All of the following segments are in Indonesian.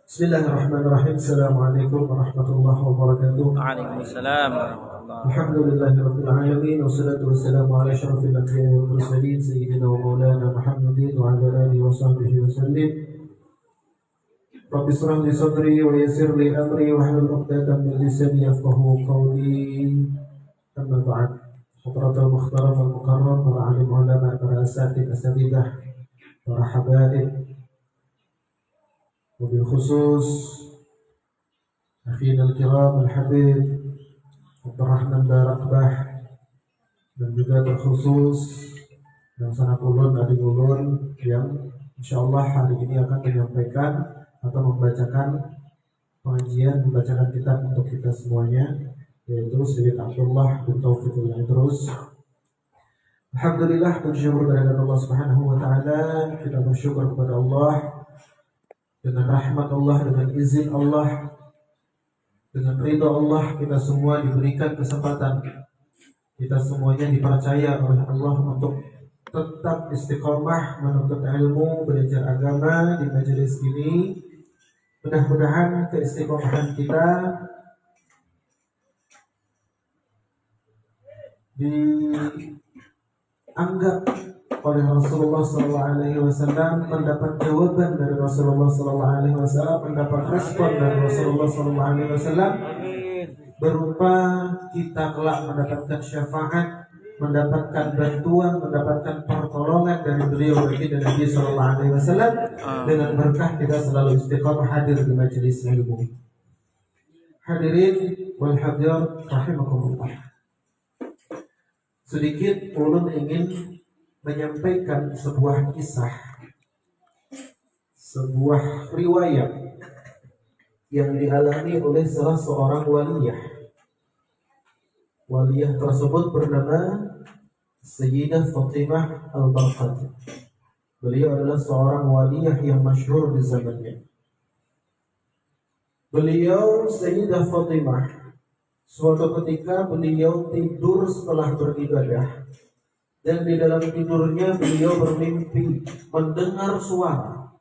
Bismillahirrahmanirrahim. Assalamualaikum warahmatullahi wabarakatuh. Waalaikumsalam warahmatullahi. Alhamdulillahirabbil alamin wassalatu wassalamu ala asyrafil anbiya'i wal mursalin sayyidina wa maulana Muhammadin wa ala alihi wa sahbihi wasallim. Rabbi shrah li sadri wa yassir li amri wahlul 'uqdatam min lisani yafqahu qawli. Amma ba'd. Hadratul mukhtaram wal mukarram, para alim ulama, para asatidz asatidzah, para habaib, wabil khusus akhina al-kiram al-habib Abdurrahman Barakbah, dan juga terkhusus yang sangat ulun adik ulun yang insyaallah hari ini akan menyampaikan atau membacakan pengajian, membacakan kitab untuk kita semuanya, yaitu Sayyid Abdullah bin Taufiqul Idrus. Alhamdulillah, bersyukur kepada Allah Subhanahu wa taala. Kita bersyukur kepada Allah dengan rahmat Allah, dengan izin Allah, dengan ridha Allah, kita semua diberikan kesempatan. Kita semuanya dipercaya oleh Allah untuk tetap istiqomah menuntut ilmu, belajar agama di majelis ini. Mudah-mudahan keistiqomahan kita dianggap oleh Rasulullah SAW, mendapat jawaban dari Rasulullah SAW, mendapat respon dari Rasulullah SAW, berupa kita kelak mendapatkan syafaat, mendapatkan bantuan, mendapatkan pertolongan dari beliau baginda Nabi SAW, dengan berkah kita selalu istiqamah hadir di majelis ilmu. Hadirin wal hadirat rahimakumullah. Sedikit ulun ingin menyampaikan sebuah kisah, sebuah riwayat yang dialami oleh salah seorang waliyah. Waliyah tersebut bernama Sayyidah Fatimah Al-Barqati. Beliau adalah seorang waliyah yang masyhur di zamannya. Beliau Sayyidah Fatimah, suatu ketika beliau tidur setelah beribadah, dan di dalam tidurnya beliau bermimpi mendengar suara.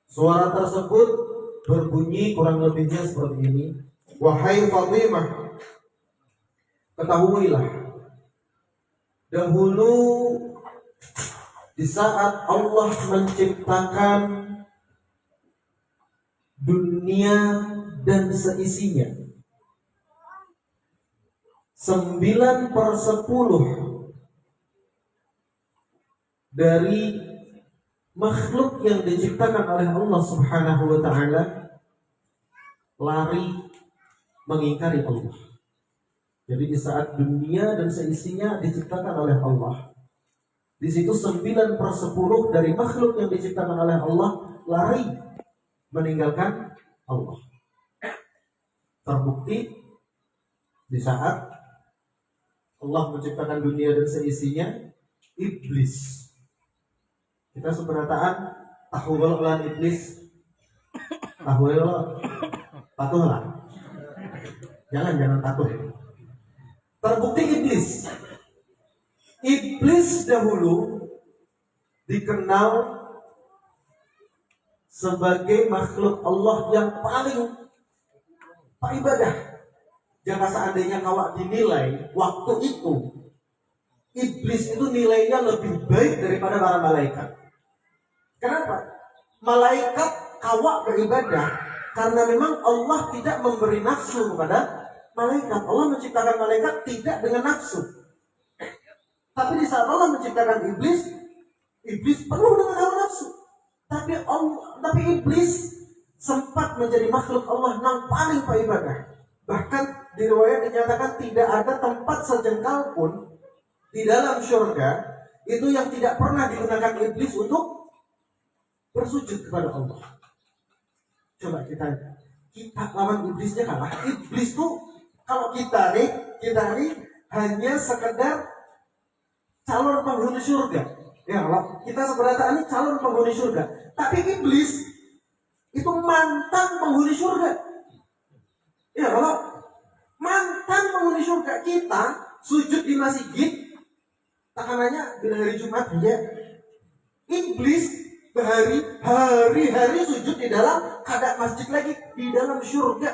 Suara tersebut berbunyi kurang lebihnya seperti ini: "Wahai Fatimah, ketahuilah, dahulu di saat Allah menciptakan dunia dan seisinya, 9/10 dari makhluk yang diciptakan oleh Allah Subhanahu wa taala lari mengingkari Allah. Jadi di saat dunia dan seisinya diciptakan oleh Allah, di situ 9/10 dari makhluk yang diciptakan oleh Allah lari meninggalkan Allah. Terbukti di saat Allah menciptakan dunia dan seisinya, iblis, kita seberataan tahu lan iblis, tahu patuh lah, jangan patuh. Terbukti iblis dahulu dikenal sebagai makhluk Allah yang paling ibadah. Jika seandainya kawak dinilai waktu itu, iblis itu nilainya lebih baik daripada para malaikat. Kenapa? Malaikat kawak beribadah karena memang Allah tidak memberi nafsu kepada malaikat. Allah menciptakan malaikat tidak dengan nafsu. Tapi di saat Allah menciptakan iblis penuh dengan hawa nafsu. Tapi iblis sempat menjadi makhluk Allah yang paling ibadah. Bahkan di riwayat dinyatakan tidak ada tempat sejengkal pun di dalam syurga itu yang tidak pernah digunakan iblis untuk bersujud kepada Allah. Coba kita lawan iblisnya kalah. Iblis tuh, kalau kita nih hanya sekedar calon penghuni surga. Ya, kalau kita seberataan ini calon penghuni surga. Tapi iblis itu mantan penghuni surga. Ya, kalau mantan penghuni surga, kita sujud di masjid, takanannya bila hari Jumat ya. Iblis hari-hari sujud di dalam kada masjid lagi, di dalam surga.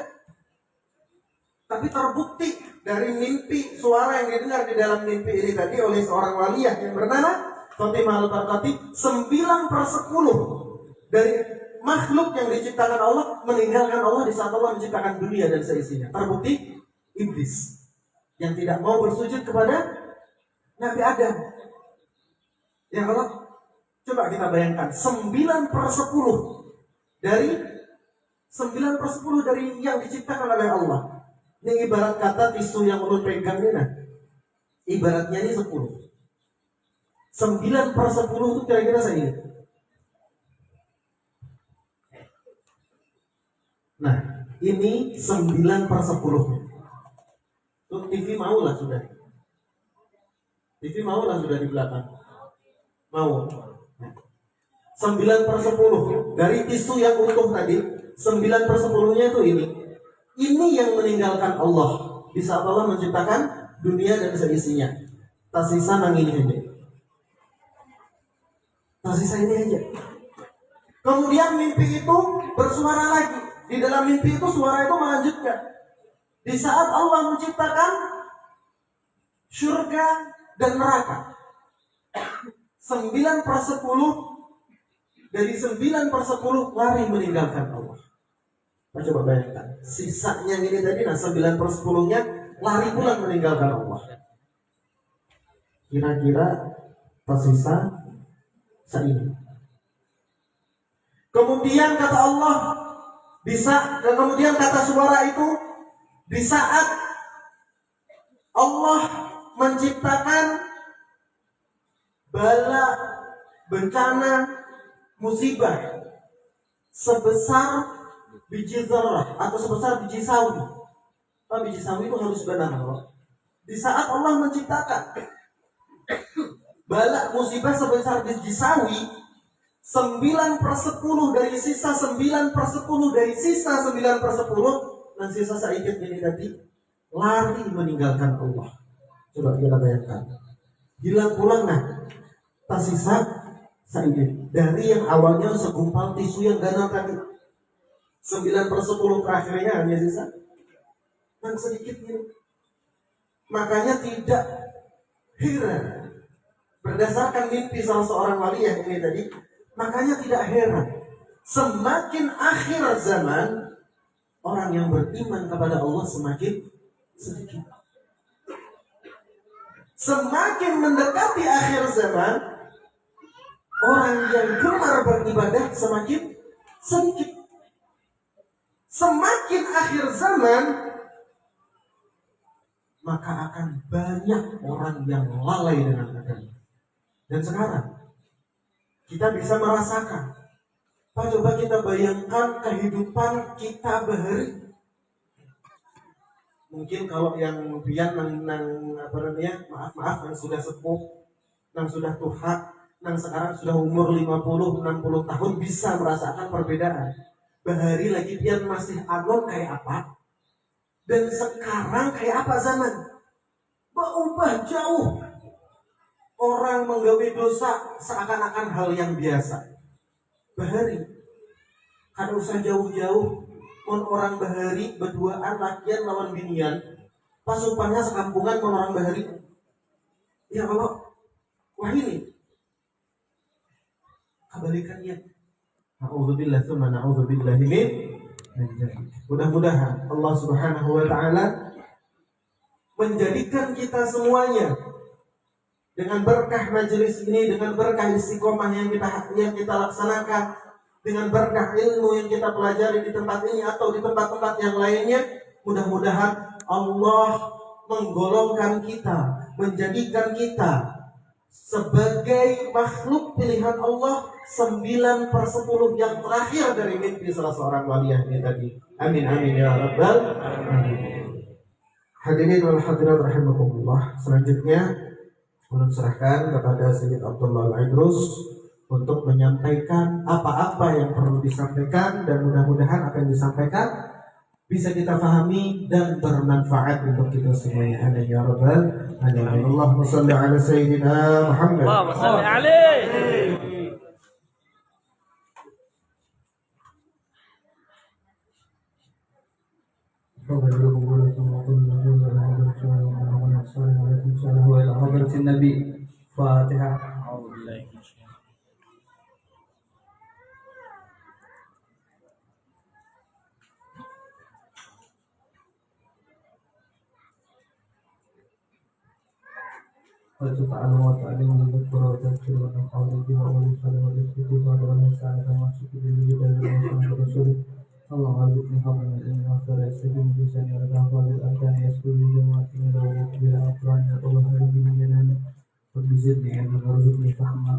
Tapi terbukti dari mimpi, suara yang didengar di dalam mimpi ini tadi oleh seorang waliyah yang bernama Fatimah Al-Barqati, 9/10 dari makhluk yang diciptakan Allah meninggalkan Allah di saat Allah menciptakan dunia dan seisinya. Terbukti iblis yang tidak mau bersujud kepada Nabi Adam. Ya Allah, coba kita bayangkan 9/10 dari 9/10 dari yang diciptakan oleh Allah. Ini ibarat kata tisu yang ulun pegang ini, nah. Ibaratnya ini 10. 9/10 itu kira-kira segini. Nah, ini 9/10. Tuh TV mau lah sudah. TV mau lah sudah di belakang. Mau. 9/10 dari tisu yang utuh tadi, 9/10-nya itu ini. Ini yang meninggalkan Allah di saat Allah menciptakan dunia dan seisinya. Tersisa nang ini aja. Tersisa ini aja. Kemudian mimpi itu bersuara lagi. Di dalam mimpi itu suara itu melanjutkan. Di saat Allah menciptakan surga dan neraka. 9/10 dari 9/10 lari meninggalkan Allah. Coba bayangkan, sisanya ini tadi, nah 9/10-nya lari pulang meninggalkan Allah. Kira-kira tersisa seini. Kemudian kata Allah, kemudian kata suara itu, di saat Allah menciptakan bala, bencana, musibah sebesar biji zarah atau sebesar biji sawi. Biji sawi itu harus benar, Allah. Di saat Allah menciptakan bala musibah sebesar biji sawi, 9/10 dari sisa 9/10 dari sisa 9/10, dan sisa sedikit ini tadi lari meninggalkan Allah. Coba kita bayangkan, hilang pulang, nah tersisa sedikit dari yang awalnya segumpal tisu yang ganal tadi. 9/10 terakhirnya hanya sisa yang sedikit ini. Makanya tidak heran, berdasarkan mimpi salah seorang waliyah ini tadi, makanya tidak heran semakin akhir zaman orang yang beriman kepada Allah semakin sedikit. Semakin mendekati akhir zaman, orang yang gemar beribadah semakin sedikit. Semakin akhir zaman, maka akan banyak orang yang lalai dengan agama. Dan sekarang kita bisa merasakan. Pak, coba kita bayangkan kehidupan kita bahari. Mungkin kalau yang biar maaf yang sudah sepuh, yang sudah tua, yang sekarang sudah umur 50-60 tahun bisa merasakan perbedaan. Bahari lagi dia masih agon kayak apa, dan sekarang kayak apa zaman berubah jauh. Orang menggawe dosa seakan-akan hal yang biasa. Bahari kada usah jauh-jauh, orang bahari berduaan lakian lawan binian, pasukannya sekampungan orang bahari. Ya kalau wah ini kebalikannya. A'udzubillah tsumma na'udzubillah min dzalik. Mudah-mudahan Allah Subhanahu wa taala menjadikan kita semuanya dengan berkah majelis ini, dengan berkah istiqomah yang kita laksanakan, dengan berkah ilmu yang kita pelajari di tempat ini atau di tempat-tempat yang lainnya, mudah-mudahan Allah menggolongkan kita, menjadikan kita sebagai makhluk pilihan Allah 9/10 yang terakhir dari mimpi salah seorang waliyah ini tadi. Amin amin ya rabbal alamin. Hadirin wal hadirat rahimakumullah. Selanjutnya ulun serahkan kepada Sayyid Abdullah Al-Idrus untuk menyampaikan apa-apa yang perlu disampaikan, dan mudah-mudahan apa yang disampaikan bisa kita pahami dan bermanfaat untuk kita semuanya. Amin ya rabbal alamin. Allahumma shalli ala sayyidina Muhammad. Allahumma shalli alaihi. حضرة النبي فاتحة. أعوذ بالله من الشيطان. وتتعلم وتعلم وتذكر وتذكر ونفع به وولد والاستغفار والنسعى كما شكر بالله ورسوله. اللهم ارزقني حظا من العلم وخير يستجيب بلساني ولدعوة بالأركان يسكن بجماعة ولو بلا أقران وظهر به جناني رب زدني علما وارزقني فهما.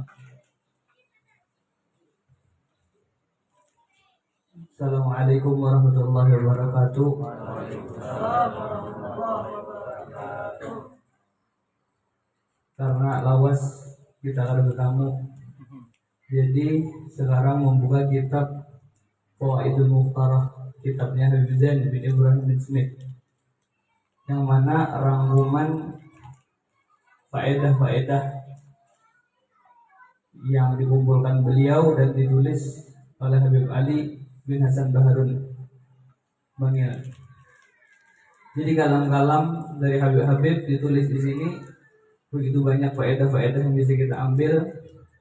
Assalamualaikum warahmatullahi wabarakatuh. Karena lawas kita ada bertamu, jadi sekarang membuka kitab Fawaidul Mukhtarah, kitabnya Habib Zain bin Ibrahim bin Smith, yang mana rangkuman faedah-faedah yang dikumpulkan beliau dan ditulis oleh Habib Ali bin Hasan Baharun Bangil. Jadi kalam-kalam dari Habib ditulis di sini. Begitu banyak faedah-faedah yang bisa kita ambil,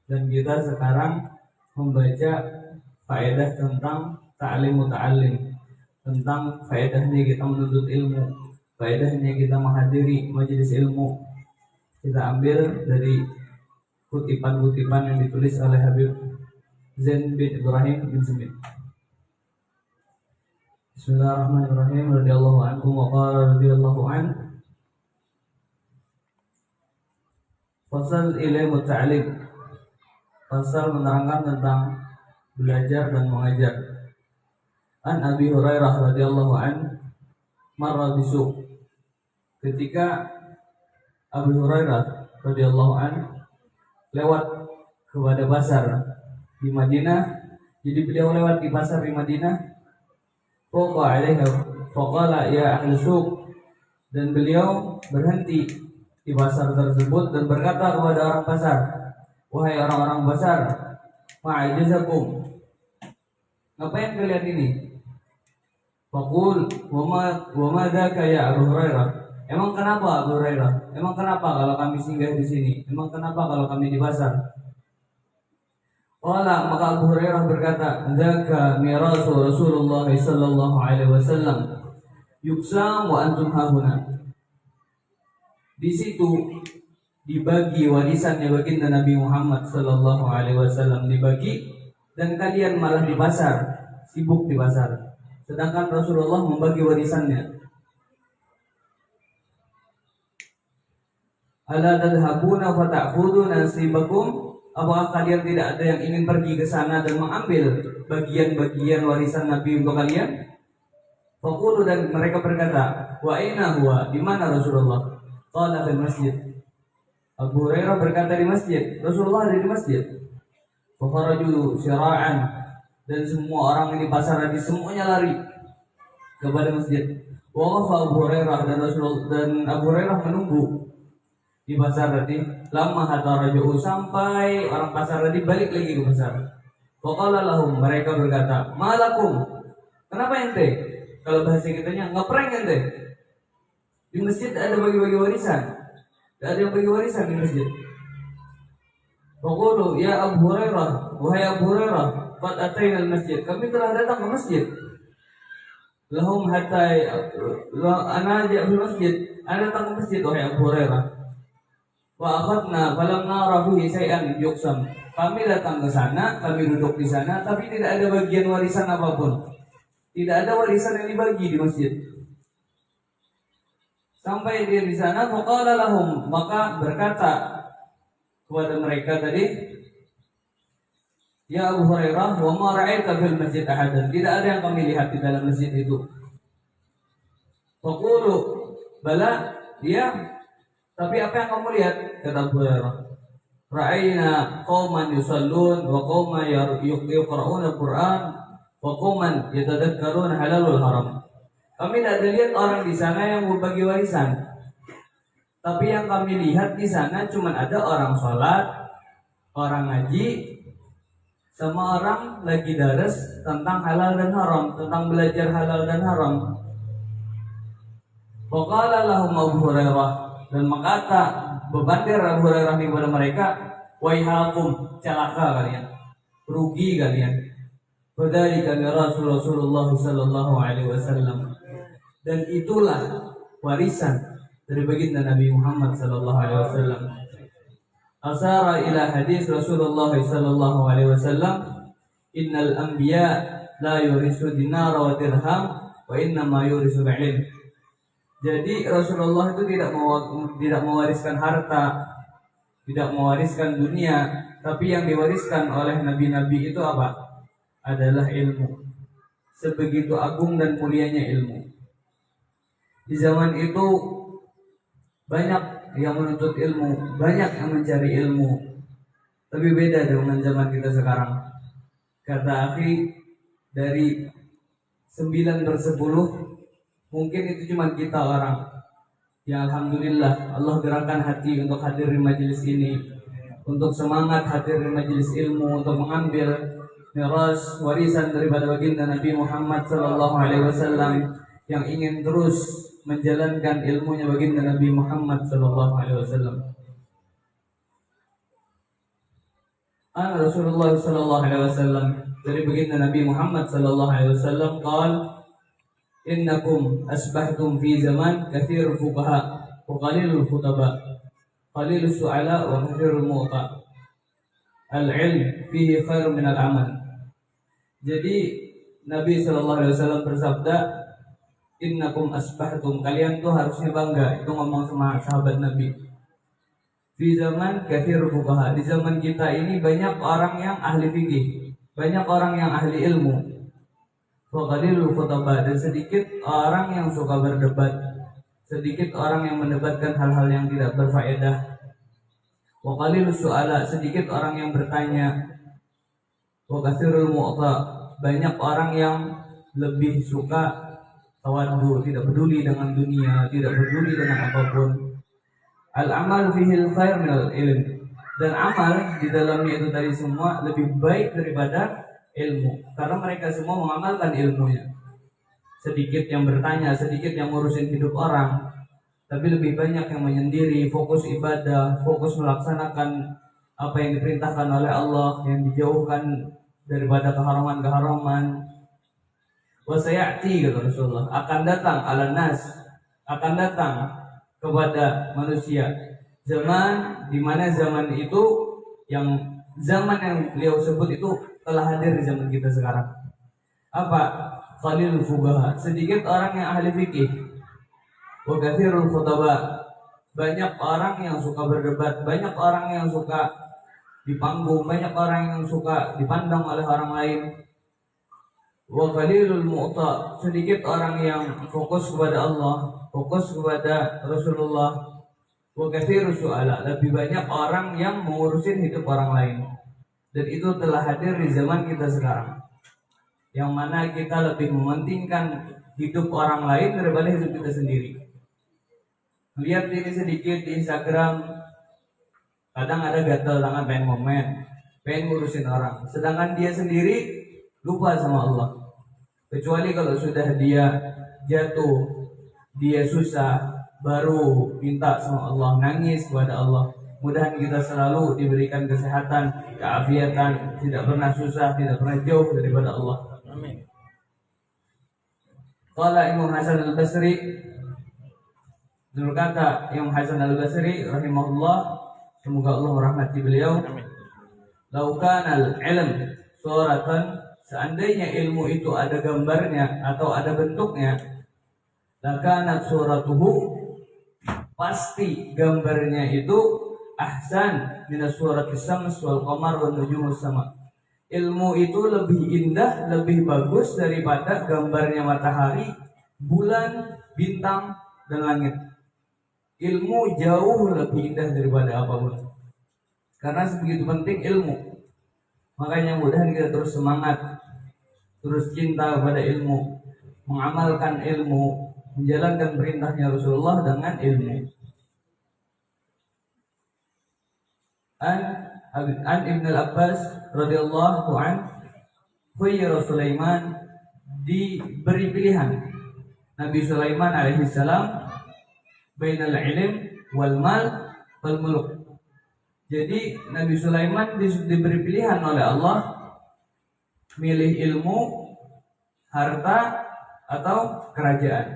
dan kita sekarang membaca faedah tentang ta'lim muta'allim, tentang faedahnya kita menuntut ilmu, faedahnya kita menghadiri majelis ilmu. Kita ambil dari kutipan-kutipan yang ditulis oleh Habib Zain bin Ibrahim bin Smith. Bismillahirrahmanirrahim. Radhiyallahu anhu wa qala radhiyallahu anhu. Fasal ilmu ta'lim. Fasal menerangkan tentang belajar dan mengajar. An Abi Hurairah radhiyallahu an marra bisu. Ketika Abu Hurairah radhiyallahu an lewat kepada pasar di Madinah, jadi beliau lewat di pasar di Madinah. Faqala ya ahli suq, dan beliau berhenti di pasar tersebut dan berkata kepada orang pasar, wahai orang-orang pasar, ma'ajazakum, ngapain kalian ini? Faqul wa ma dzaka ya Abu Hurairah, emang kenapa Abu Hurairah? Emang kenapa kalau kami singgah di sini? Emang kenapa kalau kami di pasar? Qala, maka Abu Hurairah berkata, dzaka mirasu Rasulullah sallallahu alaihi wasallam yuksam wa antum hahuna. Di situ dibagi warisannya baginda Nabi Muhammad sallallahu alaihi wasallam, dibagi, dan kalian malah di pasar, sibuk di pasar, sedangkan Rasulullah membagi warisannya. Ala tadhhabuna fata'khuduna nasibakum, apakah kalian tidak ada yang ingin pergi ke sana dan mengambil bagian-bagian warisan Nabi untuk kalian? Faqulu, dan mereka berkata, wa aina huwa, di mana Rasulullah? Qala fil masjid. Abu Hurairah berkata di masjid, Rasulullah ada di masjid. Fakharaju syira'an, dan semua orang di pasar tadi semuanya lari kepada masjid. Waqafa Abu Hurairah, dan Abu Hurairah menunggu di pasar tadi. Lama hatta raja'u, sampai orang pasar tadi balik lagi ke pasar. Faqala lahum, mereka berkata, malakum, kenapa ente? Kalau bahasa kitanya, ngeprank ente. Di masjid ada bagi-bagi warisan. Tidak ada yang bagi warisan di masjid. Faqulu ya Abu Hurairah, wahai Abu Hurairah, qad ataina al-masjid, kami telah datang ke masjid. Lahum hatta ana ja'a fil masjid, ana datang ke masjid wahai Abu Hurairah. Wa akhadna falam nara fihi syai'an yuqsam. Kami datang ke sana, kami duduk di sana, tapi tidak ada bagian warisan apapun. Tidak ada warisan yang dibagi di masjid. Sampai dia di sana, faqala lahum, maka berkata kepada mereka tadi, ya Abu Hurairah, wa ma ra'aita fil masjid ahadan, tidak ada yang kami lihat di dalam masjid itu. Faqulu bala, ya, tapi apa yang kamu lihat? Kata Abu Hurairah, ra'ayna qauman yusallun wa qauman yaqra'una Qur'an wa qauman yatadakkaruna halalul haram. Kami tidak ada lihat orang di sana yang berbagi warisan. Tapi yang kami lihat di sana cuma ada orang sholat, orang ngaji, sama orang lagi daras tentang halal dan haram, tentang belajar halal dan haram. Faqala lahum Abu Hurairah, dan berkata bebandir Abu Hurairah kepada mereka, waihakum, celaka kalian, rugi kalian. Fadzalika Rasulullah sallallahu alaihi wasallam, dan itulah warisan dari baginda Nabi Muhammad sallallahu alaihi wasallam. Asara ila hadis Rasulullah sallallahu alaihi wasallam, innal anbiya la yurisu dinara wa dirham wa inna ma yurisu ilm. Jadi Rasulullah itu tidak mewariskan harta, tidak mewariskan dunia, tapi yang diwariskan oleh nabi-nabi itu apa? Adalah ilmu. Sebegitu agung dan mulianya ilmu. Di zaman itu banyak yang menuntut ilmu, banyak yang mencari ilmu. Tapi beda dengan zaman kita sekarang. Kata akhi, dari 9 per 10 mungkin itu cuma kita orang yang alhamdulillah Allah gerakan hati untuk hadir di majelis ini, untuk semangat hadir di majelis ilmu, untuk mengambil miras warisan daripada baginda Nabi Muhammad sallallahu alaihi wasallam, yang ingin terus menjalankan ilmunya baginda Nabi Muhammad sallallahu alaihi wasallam. Rasulullah sallallahu alaihi wasallam, dari baginda Nabi Muhammad sallallahu alaihi wasallam, qala innakum asbahtum fi zaman kathirul fuqaha wa qalilul khutaba, qalilus su'ala wa kathirul mu'ta, al-ilm fihi khairun min al-amal. Jadi Nabi sallallahu alaihi wasallam bersabda, innakum asbahtum, kalian tuh harusnya bangga. Itu ngomong sama sahabat Nabi. Fi zaman kathirul fuqaha, di zaman kita ini banyak orang yang ahli fikih, banyak orang yang ahli ilmu. Wa qalilul khutaba, dan sedikit orang yang suka berdebat, sedikit orang yang mendebatkan hal-hal yang tidak berfaedah. Wa qalilus su'ala, sedikit orang yang bertanya. Wa katsirul mu'ta, banyak orang yang lebih suka tawadhu, tidak peduli dengan dunia, tidak peduli dengan apapun. Al-amal fihil khair minal ilm, dan amal di dalamnya itu tadi semua lebih baik daripada ilmu, karena mereka semua mengamalkan ilmunya. Sedikit yang bertanya, sedikit yang ngurusin hidup orang, tapi lebih banyak yang menyendiri, fokus ibadah, fokus melaksanakan apa yang diperintahkan oleh Allah, yang dijauhkan daripada keharaman-keharaman. Wa sayati, kata Rasulullah, akan datang ala nas, akan datang kepada manusia zaman di mana zaman itu, yang zaman yang beliau sebut itu telah hadir di zaman kita sekarang. Apa? Qalilul fuqaha, sedikit orang yang ahli fikih. Wa katsirul khutaba, banyak orang yang suka berdebat, banyak orang yang suka dipanggung, banyak orang yang suka dipandang oleh orang lain. Wa qalilul mu'ta, sedikit orang yang fokus kepada Allah, fokus kepada Rasulullah. Wa katsirus su'ala, lebih banyak orang yang mengurusin hidup orang lain. Dan itu telah hadir di zaman kita sekarang, yang mana kita lebih mementingkan hidup orang lain daripada hidup kita sendiri. Lihat ini sedikit di Instagram, kadang ada gatel tangan, pengen momen, pengen ngurusin orang, sedangkan dia sendiri lupa sama Allah. Kecuali kalau sudah dia jatuh, dia susah, baru minta sama Allah, nangis kepada Allah. Mudahan kita selalu diberikan kesehatan, keafiatan, tidak pernah susah, tidak pernah jauh daripada Allah. Amin. Qala Imam Hasan al-Basri, berkata Imam Hasan al-Basri rahimahullah, semoga Allah merahmati beliau, lau kana al-ilm suratan, seandainya ilmu itu ada gambarnya atau ada bentuknya, lakanat suratuhu, pasti gambarnya itu ahsan minas suratis syams wal qamar wan nujumus sama. Ilmu itu lebih indah, lebih bagus daripada gambarnya matahari, bulan, bintang, dan langit. Ilmu jauh lebih indah daripada apapun, karena sebegitu penting ilmu. Makanya mudahan kita terus semangat, terus cinta kepada ilmu, mengamalkan ilmu, menjalankan perintahnya Rasulullah dengan ilmu. An Ibn al-Abbas radhiyallahu an, khayyara Sulaiman, diberi pilihan Nabi Sulaiman alaihissalam bainal ilm wal mal wal muluk. Jadi Nabi Sulaiman diberi pilihan oleh Allah milih ilmu, harta atau kerajaan.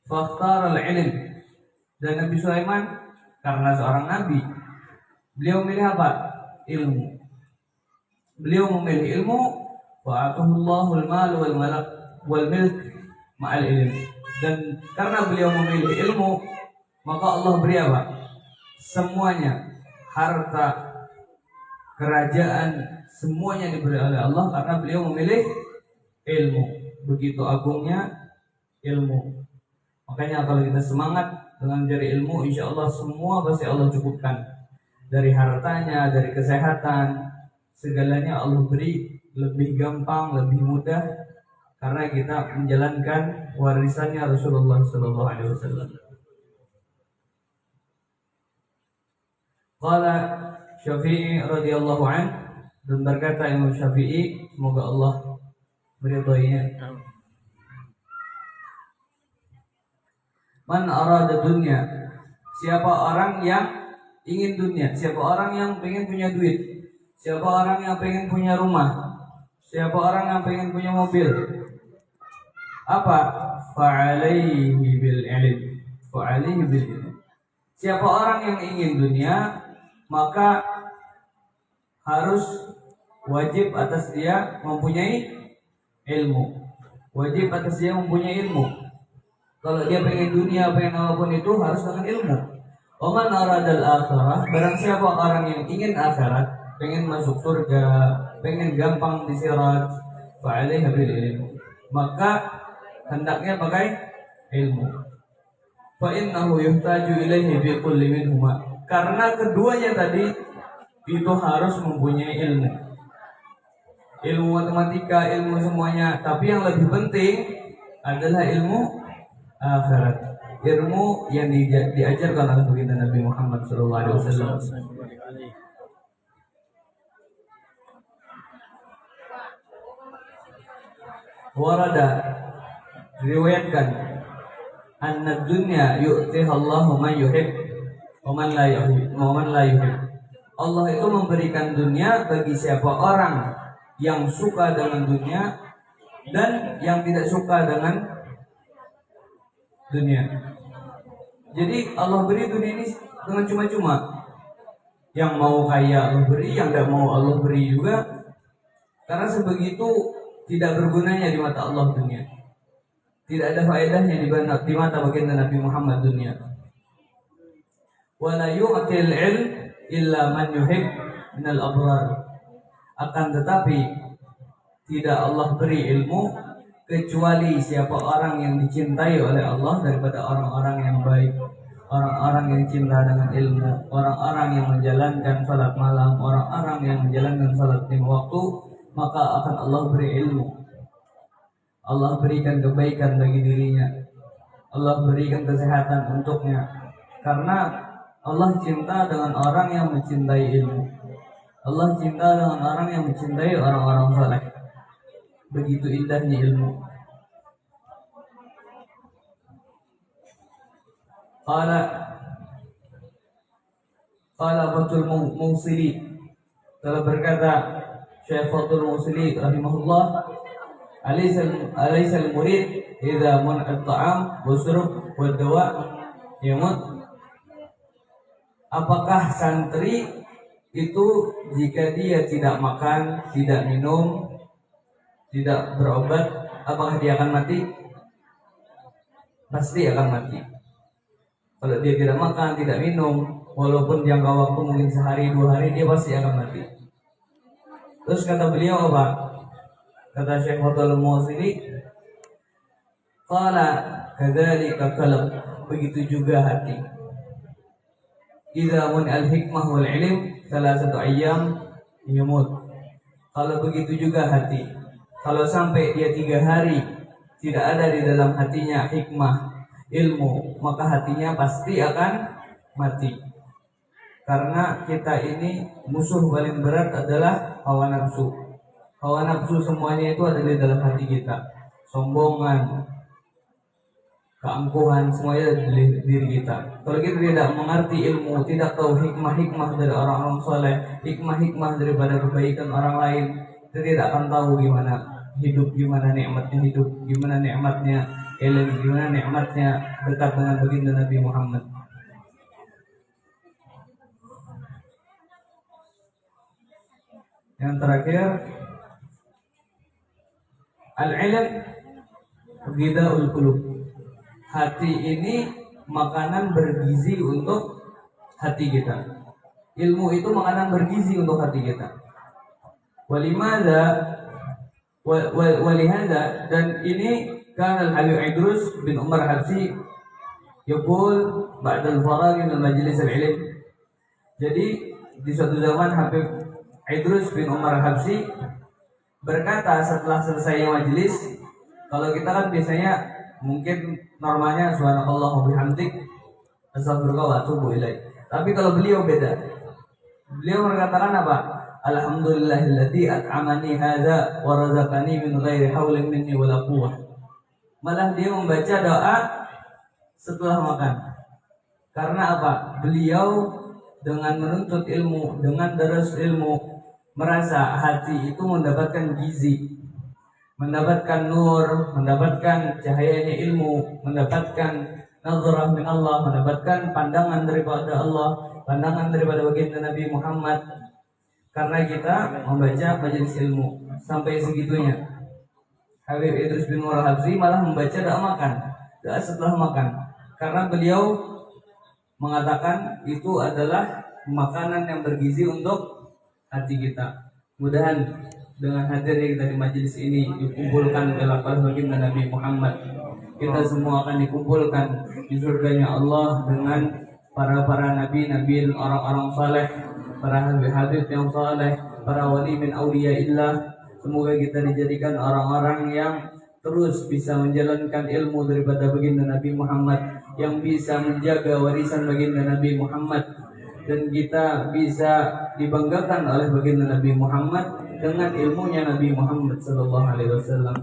Fakhtar al-ilm. Dan Nabi Sulaiman karena seorang nabi, beliau memilih apa? Ilmu. Beliau memilih ilmu, fa'atahullahul mal wal malak wal milk ma'al ilm. Dan karena beliau memilih ilmu, maka Allah beri apa? Semuanya, harta, kerajaan, semuanya diberi oleh Allah karena beliau memilih ilmu. Begitu agungnya ilmu. Makanya kalau kita semangat dengan mencari ilmu, insya Allah semua pasti Allah cukupkan. Dari hartanya, dari kesehatan, segalanya Allah beri lebih gampang, lebih mudah karena kita menjalankan warisannya Rasulullah Sallallahu Alaihi Wasallam. Qala Syafi'i radhiyallahu an, dan berkata Imam Syafi'i, semoga Allah meridhoinya, man arada dunya, siapa orang yang ingin dunia, siapa orang yang pengen punya duit, siapa orang yang pengen punya rumah, siapa orang yang pengen punya mobil, apa? Fa'alaihi bil ilm, fa'alaihi bil ilm. Siapa orang yang ingin dunia, maka harus wajib atas dia mempunyai ilmu. Wajib atas dia mempunyai ilmu. Kalau dia pengen dunia, pengen apapun itu harus dengan ilmu. Oman aradal akhirah, barang siapa orang yang ingin akhirat, pengen masuk surga, pengen gampang disirat, fa'alaihi bil ilm, maka hendaknya pakai ilmu. Fa innahu yuhtaju ilaihi fi kulli minhuma, karena keduanya tadi itu harus mempunyai ilmu. Ilmu matematika, ilmu semuanya, tapi yang lebih penting adalah ilmu akhirat, ilmu yang diajarkan oleh baginda Nabi Muhammad sallallahu alaihi wasallam. Warada, riwayatkan, anna dunya yu'tiha Allahu man yuhib wa man la yuhib. Allah itu memberikan dunia bagi siapa orang yang suka dengan dunia dan yang tidak suka dengan dunia. Jadi Allah beri dunia ini dengan cuma-cuma. Yang mau kaya Allah beri, yang tidak mau Allah beri juga. Karena sebegitu tidak bergunanya di mata Allah dunia. Tidak ada faedahnya di mata baginda Nabi Muhammad dunia. Wala yu'til ilm illa man yuhib minal abrar. Akan tetapi tidak Allah beri ilmu kecuali siapa orang yang dicintai oleh Allah daripada orang-orang yang baik, orang-orang yang cinta dengan ilmu, orang-orang yang menjalankan salat malam, orang-orang yang menjalankan salat lima waktu, maka akan Allah beri ilmu. Allah berikan kebaikan bagi dirinya, Allah berikan kesehatan untuknya, karena Allah cinta dengan orang yang mencintai ilmu. Allah cinta dengan orang yang mencintai orang-orang saleh. Begitu indahnya ilmu. Qala Fathul Mawsili, telah berkata Syekh Fathul Mawsili rahimahullah, alaisal murid idza mun'at ta'am wa syurub wa dawa yamut. Apakah santri itu jika dia tidak makan, tidak minum, tidak berobat, apakah dia akan mati? Pasti akan mati. Kalau dia tidak makan, tidak minum, walaupun jangka waktu mungkin sehari, 2 hari, dia pasti akan mati. Terus kata beliau apa? Kata Syekh Fathul Mawsili, qala kadzalika qalb, begitu juga hati. Idza mun al-hikmah wal ilm salasatu ayyam yamut. Kalau begitu juga hati. Kalau sampai dia 3 hari tidak ada di dalam hatinya hikmah, ilmu, maka hatinya pasti akan mati. Karena kita ini musuh paling berat adalah hawa nafsu. Hawa nafsu semuanya itu ada di dalam hati kita. Sombongan, keangkuhan, semuanya dari diri kita. Kalau kita tidak mengerti ilmu, tidak tahu hikmah-hikmah dari orang-orang soleh, hikmah-hikmah daripada kebaikan orang lain, kita tidak akan tahu gimana hidup, gimana nikmatnya hidup, gimana nikmatnya ilmu, gimana nikmatnya dekat dengan baginda Nabi Muhammad. Yang terakhir, al-ilm ghidaul qulub. Hati ini makanan bergizi untuk hati kita. Ilmu itu makanan bergizi untuk hati kita. Walihada dan ini kan Al-Habib Idrus bin Umar Habsyi yaqul ba'da al-faragh min majlis al-ilm. Jadi di suatu zaman Habib Idrus bin Umar Habsyi berkata setelah selesai majelis, kalau kita kan biasanya mungkin normalnya subhanallah wa bihamdik astagfirullah wa atubu ilaih. Tapi kalau beliau beda. Beliau mengatakan apa? Alhamdulillahilladzi at'amani hadza wa razaqani min ghairi haulin minni wala quwwah. Malah dia membaca doa setelah makan. Karena apa? Beliau dengan menuntut ilmu, dengan darus ilmu, merasa hati itu mendapatkan gizi, mendapatkan nur, mendapatkan cahayanya ilmu, mendapatkan nazarah min Allah, mendapatkan pandangan daripada Allah, pandangan daripada baginda Nabi Muhammad. Karena kita membaca majelis ilmu sampai segitunya. Habib Idrus bin Umar Habsyi malah membaca doa makan, doa setelah makan, karena beliau mengatakan itu adalah makanan yang bergizi untuk hati kita. Mudahan dengan hadirnya kita di majelis ini dikumpulkan dalam baginda Nabi Muhammad. Kita semua akan dikumpulkan di surganya Allah dengan para nabi, orang-orang saleh, para habib yang saleh, para wali min auliyaillah. Semoga kita dijadikan orang-orang yang terus bisa menjalankan ilmu daripada baginda Nabi Muhammad, yang bisa menjaga warisan baginda Nabi Muhammad, dan kita bisa dibanggakan oleh baginda Nabi Muhammad dengan ilmunya Nabi Muhammad sallallahu alaihi wasallam.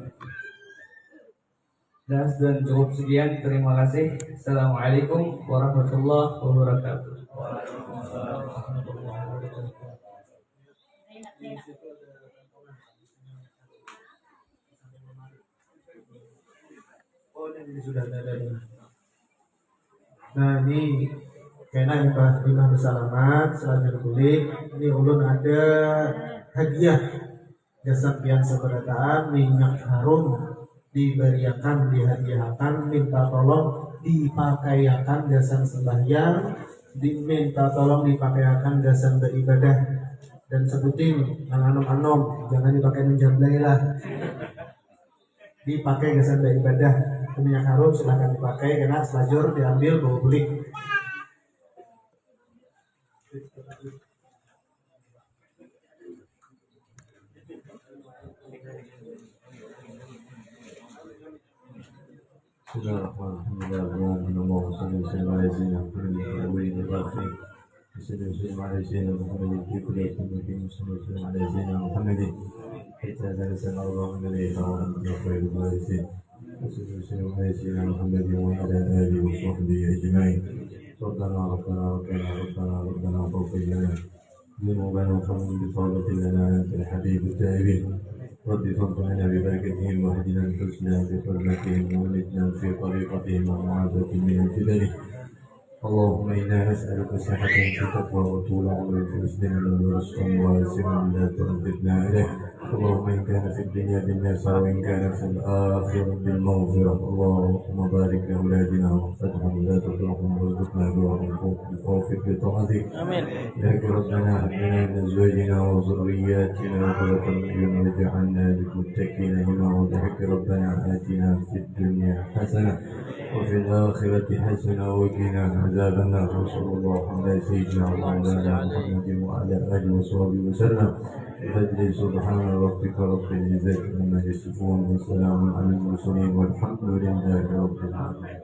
Dan cukup sekian, terima kasih. Assalamualaikum warahmatullahi wabarakatuh. Oh, ini sudah ada. Nah, ini kena Mbah Imam Salamat selanjutnya kulit. Ini ulun ada hadiah jasa pian seberataan minyak harum diberiakan, dihadiahkan, minta tolong dipakaiakan jasa sembahyang, diminta tolong dipakaiakan jasa beribadah, dan sebutin anom-anom, jangan dipakai menjablay lah, dipakai jasa beribadah. Minyak harum silahkan dipakai, karena selajur diambil bawa beli. رب فضلنا ببركتهم واهدنا الحسنى بحرمتهم وولدنا في طريقتهم ومعافاة من الفتن. اللهم انا نسالك صحة في تقوى وطول عمر في مسلم ورزقا واسعا لا ترددنا اليه. اللهم ان كان في الدنيا بالنصر وان كان في الاخره بالمغفره. اللهم بارك لاولادنا واحفظهم ولا تضرهم وارزقنا برهم بخوفك بطاعتك. Amin. يا ربنا هب لنا من ازواجنا وذرياتنا قرة اعين واجعلنا للمتقين اماما. وضحك ربنا اتنا في الدنيا حسنة وفي الآخرة حسنة وقنا عذاب النار. وصلى الله على سيدنا ومولانا محمد وعلى آله وصحبه وسلم. بفضل سبحان ربك رب العزة عما يصفون وسلام على المرسلين والحمد لله رب العالمين.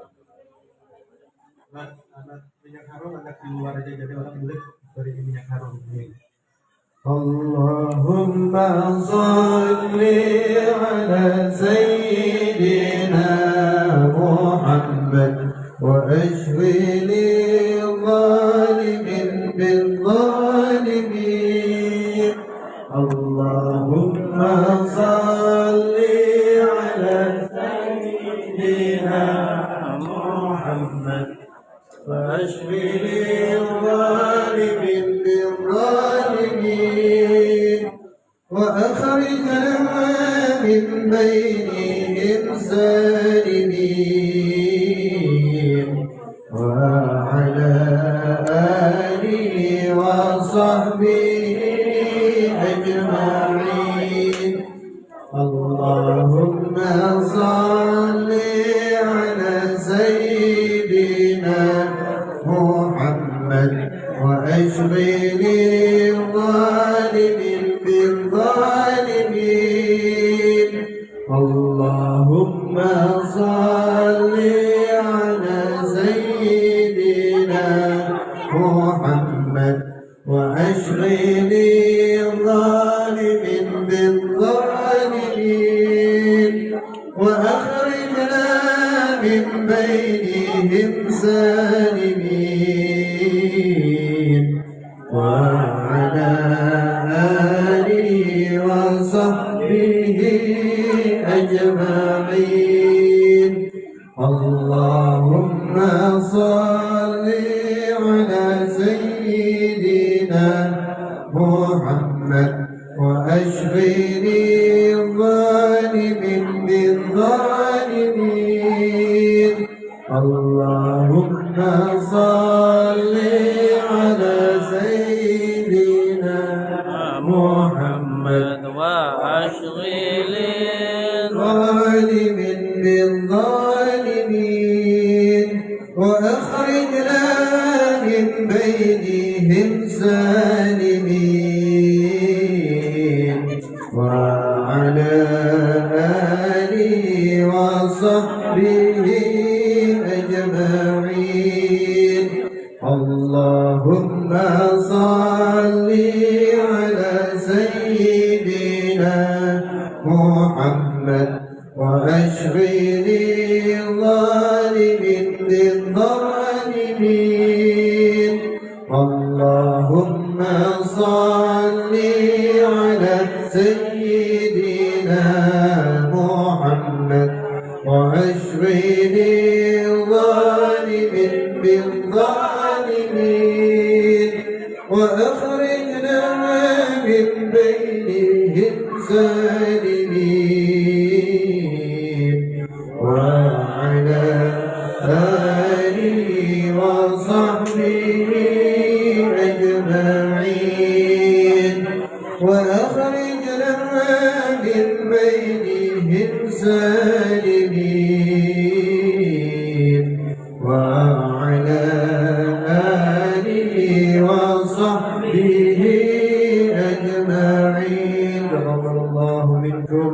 Minyak harum ada di luar aja, jadi orang boleh beri minyak harum. Allahumma salli ala sayyidina Muhammad وأشغل الظالمين بالظالمين وأخرجنا من بينهم سالمين وعلى آله وصحبه أجمعين اللهم صل على سيدنا محمد وأشغل الظالمين بالظالمين اللهم صل على سيدنا محمد وأشغل الظالمين بالظالمين وأخرجنا من بينهم سالمين وعلى آله وصحبه أجمعين اللهم صل على سيدنا محمد وأشغل الظالمين بالظالمين اللهم صل على سيدنا محمد وأشغل الظالمين بالظالمين وأخرجنا من بينهم سالمين وعلى آله وصحبه أجمعين اللهم صل على سيدنا محمد وأشغل الظالمين بالظالمين اللهم صل على سيدنا محمد وأشغل الظالمين بالظالمين وأخرجنا من بينهم سالمين وعلى آله وصحبه أجمعين وأخرجنا من بينهم سالمين وعلى آله وصحبه أجمعين تقبل الله منكم